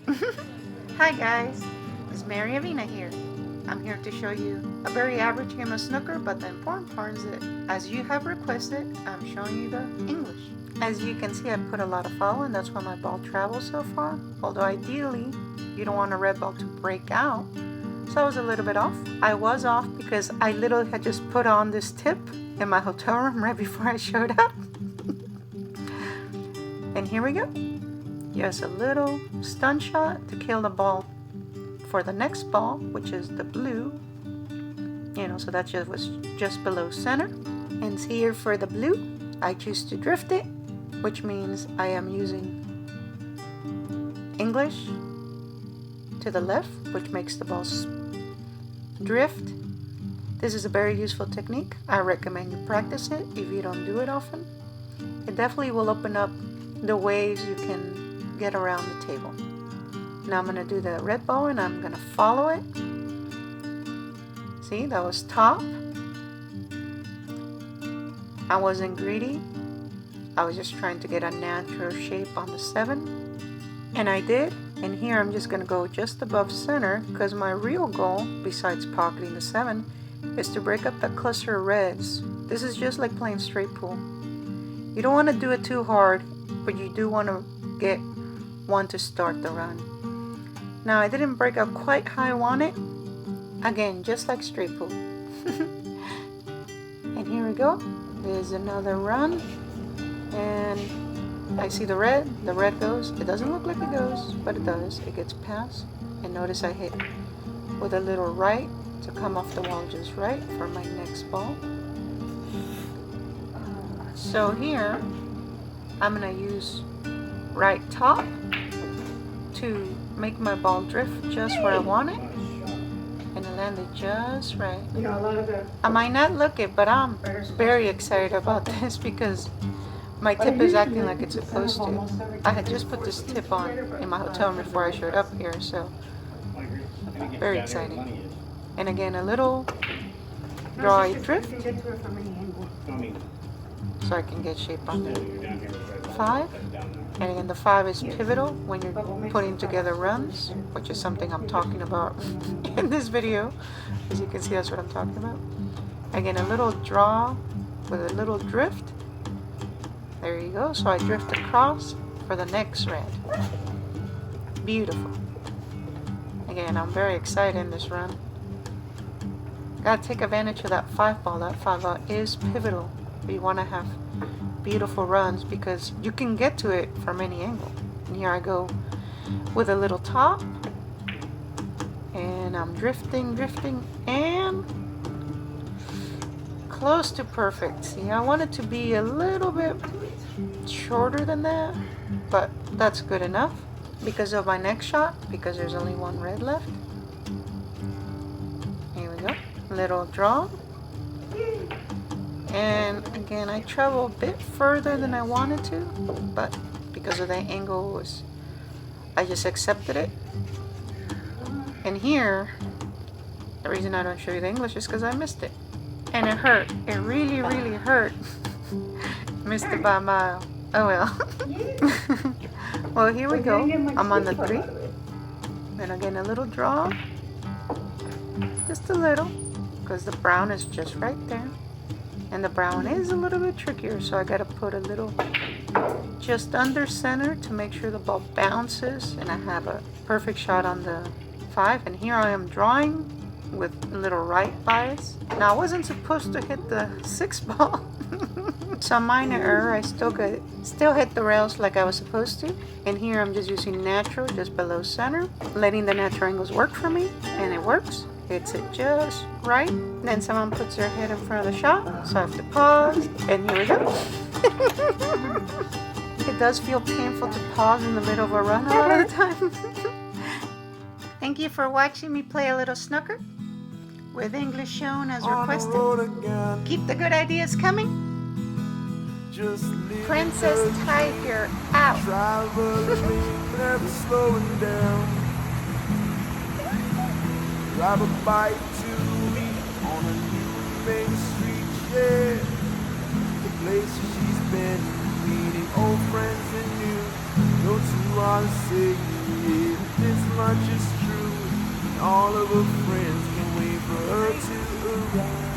Hi guys, it's Mary Avina here. I'm here to show you a very average game of snooker, but the important part is that as you have requested, I'm showing you the English. As you can see, I put a lot of follow and that's why my ball travels so far. Although ideally, you don't want a red ball to break out. So I was a little bit off. I was off because I literally had just put on this tip in my hotel room right before I showed up. And here we go. Just a little stun shot to kill the ball for the next ball, which is the blue. So that just was just below center. And here for the blue, I choose to drift it, which means I am using English to the left, which makes the ball drift. This is a very useful technique. I recommend you practice it if you don't do it often. It definitely will open up the ways you can get around the table. Now I'm going to do the red ball and I'm going to follow it. See, that was top. I wasn't greedy. I was just trying to get a natural shape on the 7. And I did. And here I'm just going to go just above center because my real goal, besides pocketing the 7, is to break up that cluster of reds. This is just like playing straight pool. You don't want to do it too hard, but you do want to get one to start the run. Now I didn't break up quite how I want it. Again, just like straight pool. And here we go. There's another run. And I see the red goes. It doesn't look like it goes, but it does. It gets past. And notice I hit with a little right to come off the wall just right for my next ball. So here, I'm going to use right top to make my ball drift just where I want it. And land it just right. I might not look it, but I'm very excited about this because my tip is acting like it's supposed to. I had just put this tip on in my hotel room before I showed up here, so very exciting. And again, a little draw a drift so I can get shape on the 5. And again, the 5 is pivotal when you're putting together runs, which is something I'm talking about in this video. As you can see, that's what I'm talking about. Again, a little draw with a little drift. There you go. So I drift across for the next red. Beautiful. Again, I'm very excited in this run. Gotta take advantage of that 5 ball. That 5 ball is pivotal. You want to have beautiful runs because you can get to it from any angle. And here I go with a little top. And I'm drifting, and close to perfect. See, I want it to be a little bit shorter than that, but that's good enough because of my next shot, because there's only one red left. Here we go. Little draw. And again, I travel a bit further than I wanted to, but because of the angle, I just accepted it. And here, the reason I don't show you the English is because I missed it. And it hurt. It really, really hurt. Missed it by a mile. Oh well. Well, here we go. I'm on the 3. And again, a little draw. Just a little, because the brown is just right there. And the brown is a little bit trickier, so I gotta put a little just under center to make sure the ball bounces and I have a perfect shot on the 5. And here I am drawing with a little right bias. Now I wasn't supposed to hit the 6 ball. Some minor error. I still hit the rails like I was supposed to. And here I'm just using natural just below center, letting the natural angles work for me, and it works. Hits it just right. Then someone puts their head in front of the shot, so I have to pause, and here we go. It does feel painful to pause in the middle of a run a lot of the time. Thank you for watching me play a little snooker with English shown as requested. Keep the good ideas coming. Princess Tiger out. Never slowing down. Grab a bite to eat on a new main street, yeah. The place she's been, meeting old friends and new. No two are the same, yeah. much is true. And all of her friends can wait for her to arrive.